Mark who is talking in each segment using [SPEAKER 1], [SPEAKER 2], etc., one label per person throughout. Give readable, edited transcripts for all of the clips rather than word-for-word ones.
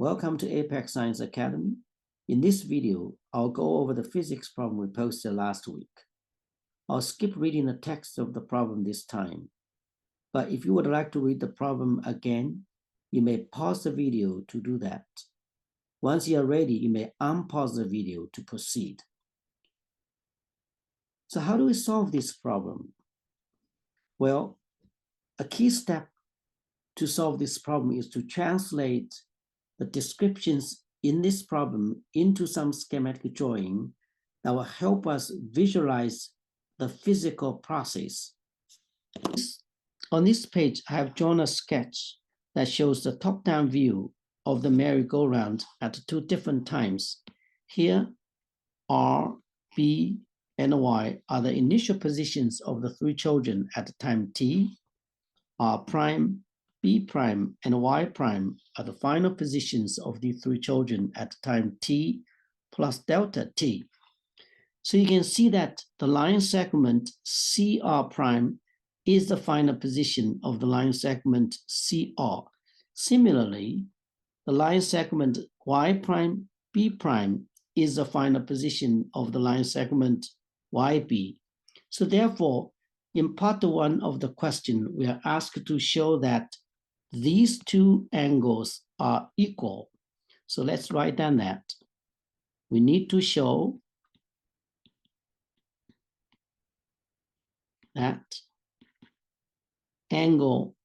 [SPEAKER 1] Welcome to Apex Science Academy. In this video, I'll go over the physics problem we posted last week. I'll skip reading the text of the problem this time. But if you would like to read the problem again, you may pause the video to do that. Once you are ready, you may unpause the video to proceed. So how do we solve this problem? Well, a key step to solve this problem is to translate the descriptions in this problem into some schematic drawing that will help us visualize the physical process. On this page, I have drawn a sketch that shows the top-down view of the merry-go-round at two different times. Here, R, B, and Y are the initial positions of the three children at time t. R prime, B prime, and Y prime are the final positions of the three children at time t plus delta t. So you can see that the line segment CR prime is the final position of the line segment CR. Similarly, the line segment Y prime, B prime is the final position of the line segment YB. So therefore, in part one of the question, we are asked to show that these two angles are equal. So let's write down that. We need to show that angle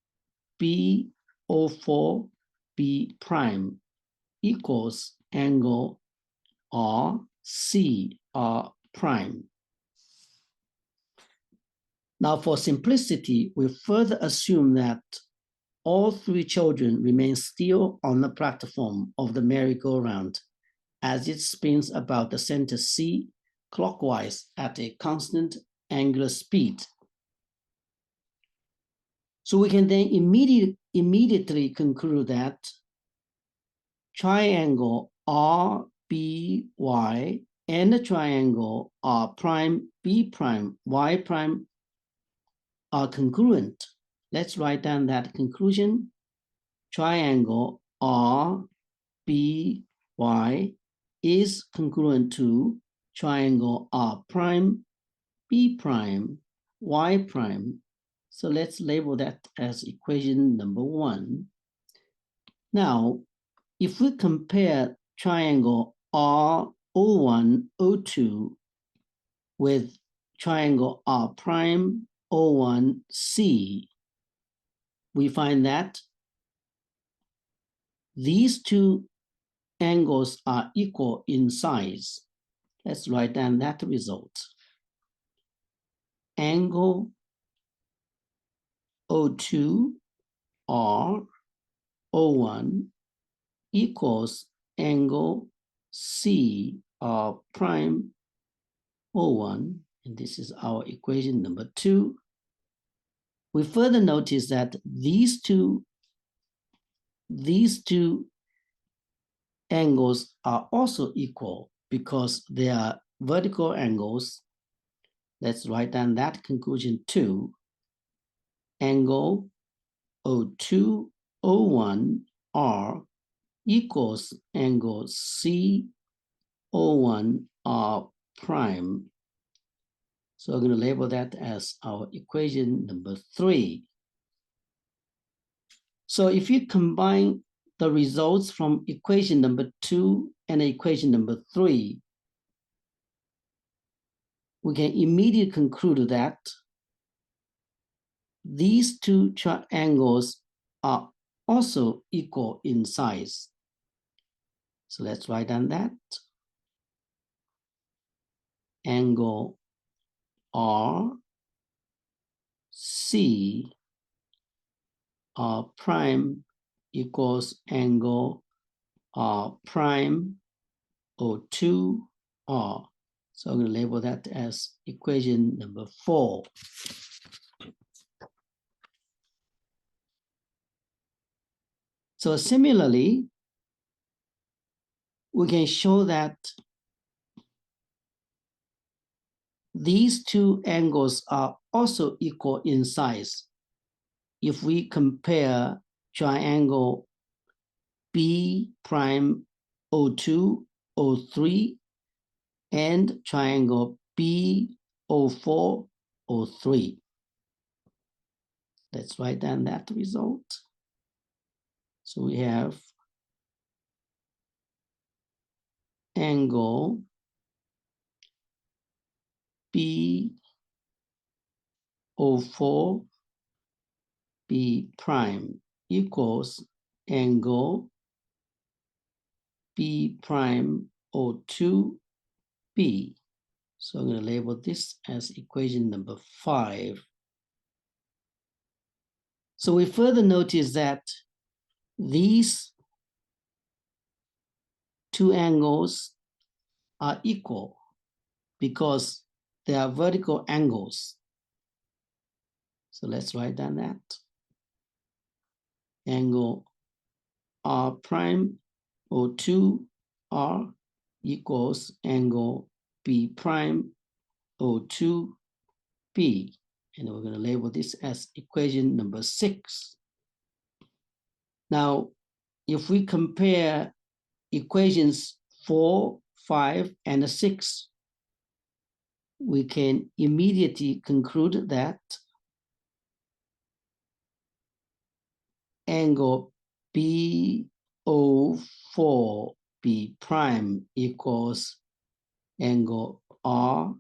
[SPEAKER 1] B04 B prime equals angle RC R prime. Now for simplicity, we further assume that all three children remain still on the platform of the merry-go-round as it spins about the center C clockwise at a constant angular speed. So we can then immediately conclude that triangle RBY and the triangle R prime, B prime, Y prime are congruent. Let's write down that conclusion. Triangle RBY is congruent to triangle R prime, B prime, Y prime. So let's label that as equation number 1. Now, if we compare triangle R01, O2 with triangle R prime, O1, C, we find that these two angles are equal in size. Let's write down that result. Angle O2 R O1 equals angle C R prime O1, and this is our equation number 2. We further notice that these two angles are also equal because they are vertical angles. Let's write down that conclusion too. Angle O2 O1 R equals angle C O1 R prime. So we're going to label that as our equation number 3. So if you combine the results from equation number 2 and equation number 3, we can immediately conclude that these two triangles are also equal in size. So let's write down that. Angle R C R prime equals angle R prime O2 R. So I'm going to label that as equation number 4. So similarly, we can show that these two angles are also equal in size if we compare triangle B prime O2, O3, and triangle BO4, O3. Let's write down that result. So we have angle BO4 B prime equals angle B prime O2 B. So I'm going to label this as equation number 5. So we further notice that these two angles are equal because they are vertical angles. So let's write down that. Angle R prime O2 R equals angle B prime O2 B. And we're going to label this as equation number 6. Now, if we compare equations 4, 5, and 6, we can immediately conclude that angle BO4 B prime equals angle RCR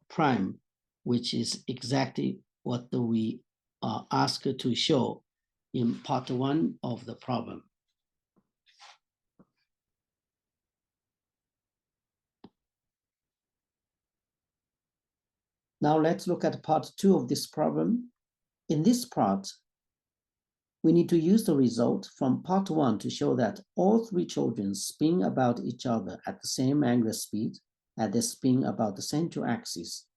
[SPEAKER 1] prime, which is exactly what we are asked to show in part 1 of the problem. Now let's look at part 2 of this problem. In this part, we need to use the result from part 1 to show that all 3 children spin about each other at the same angular speed as they spin about the central axis.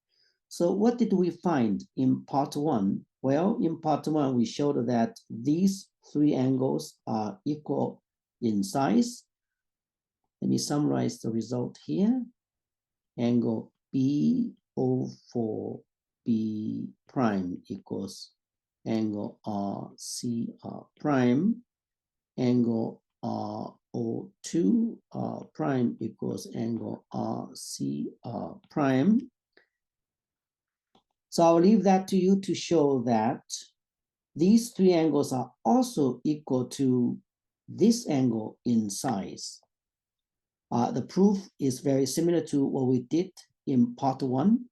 [SPEAKER 1] So what did we find in part 1? Well, in part 1, we showed that these 3 angles are equal in size. Let me summarize the result here. Angle BO4 B prime equals angle RCR prime. Angle RO2 R prime equals angle RCR prime. So I'll leave that to you to show that these 3 angles are also equal to this angle in size. The proof is very similar to what we did in part 1.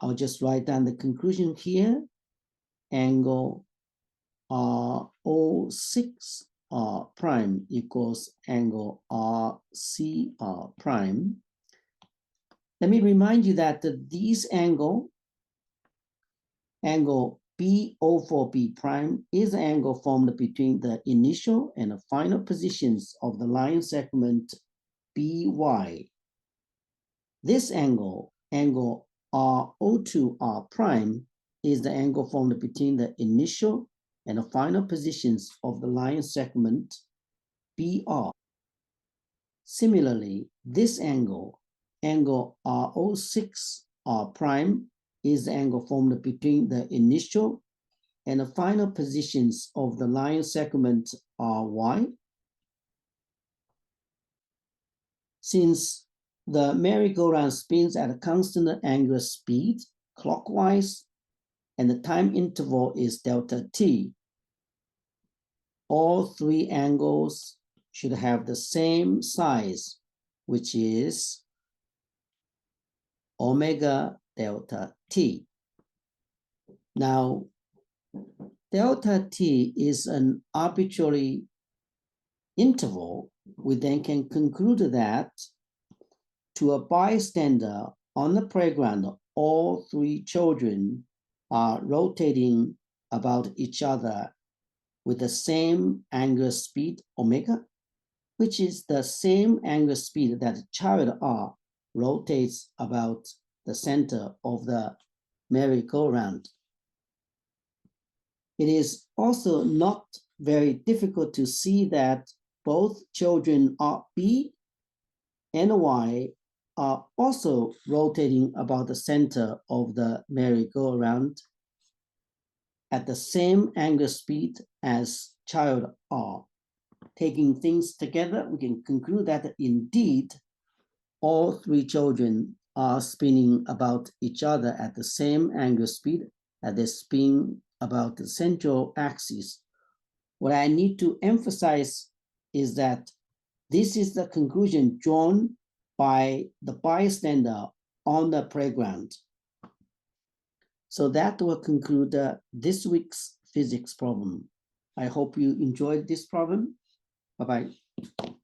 [SPEAKER 1] I'll just write down the conclusion here. Angle RO6 R prime equals angle RCR prime. Let me remind you that these angle BO4 B prime is an angle formed between the initial and the final positions of the line segment BY. This angle RO2 R prime, is the angle formed between the initial and the final positions of the line segment BR. Similarly, this angle RO6 R prime, is the angle formed between the initial and the final positions of the line segment RY. Since the merry-go-round spins at a constant angular speed clockwise, and the time interval is delta t, all 3 angles should have the same size, which is omega delta t. Now, delta t is an arbitrary interval. We then can conclude that to a bystander on the playground, all 3 children are rotating about each other with the same angular speed omega, which is the same angular speed that child R rotates about the center of the merry-go-round. It is also not very difficult to see that both children B and Y are also rotating about the center of the merry-go-round. at the same angular speed as child R. Taking things together, we can conclude that indeed all three children are spinning about each other at the same angular speed as they spin about the central axis. What I need to emphasize is that this is the conclusion drawn by the bystander on the playground. So that will conclude this week's physics problem. I hope you enjoyed this problem. Bye-bye.